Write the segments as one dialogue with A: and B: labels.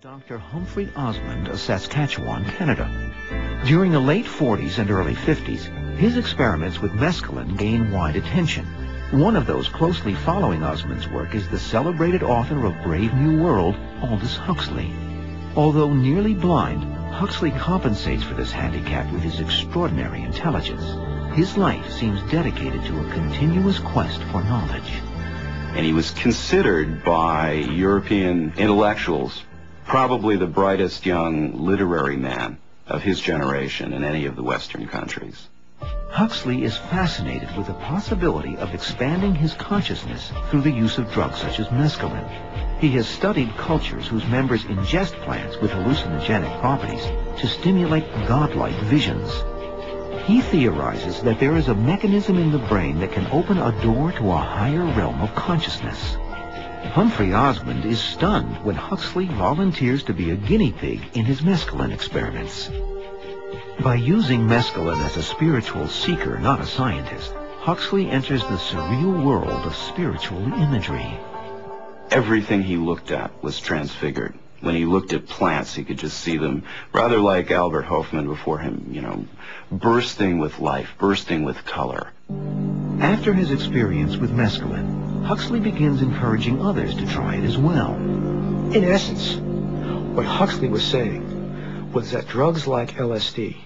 A: Dr. Humphrey Osmond of Saskatchewan, Canada. During the late 40s and early 50s, his experiments with mescaline gained wide attention. One of those closely following Osmond's work is the celebrated author of Brave New World, Aldous Huxley. Although nearly blind, Huxley compensates for this handicap with his extraordinary intelligence. His life seems dedicated to a continuous quest for knowledge.
B: And he was considered by European intellectuals probably the brightest young literary man of his generation in any of the Western countries.
A: Huxley is fascinated with the possibility of expanding his consciousness through the use of drugs such as mescaline. He has studied cultures whose members ingest plants with hallucinogenic properties to stimulate godlike visions. He theorizes that there is a mechanism in the brain that can open a door to a higher realm of consciousness. Humphrey Osmond is stunned when Huxley volunteers to be a guinea pig in his mescaline experiments. By using mescaline as a spiritual seeker, not a scientist, Huxley enters the surreal world of spiritual imagery.
B: Everything he looked at was transfigured. When he looked at plants, he could just see them, rather like Albert Hofmann before him, bursting with life, bursting with color.
A: After his experience with mescaline, Huxley begins encouraging others to try it as well.
C: In essence, what Huxley was saying was that drugs like LSD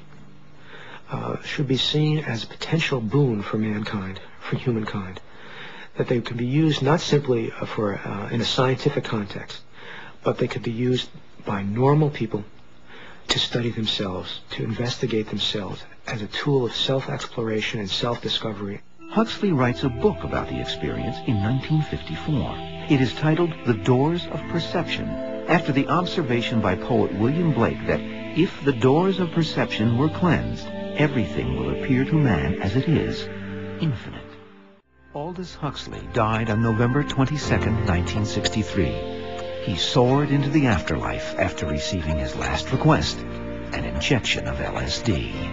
C: should be seen as a potential boon for mankind, for humankind. That they can be used not simply in a scientific context, but they could be used by normal people to study themselves, to investigate themselves as a tool of self-exploration and self-discovery.
A: Huxley writes a book about the experience in 1954. It is titled The Doors of Perception, after the observation by poet William Blake that if the doors of perception were cleansed, everything will appear to man as it is, infinite. Aldous Huxley died on November 22, 1963. He soared into the afterlife after receiving his last request, an injection of LSD.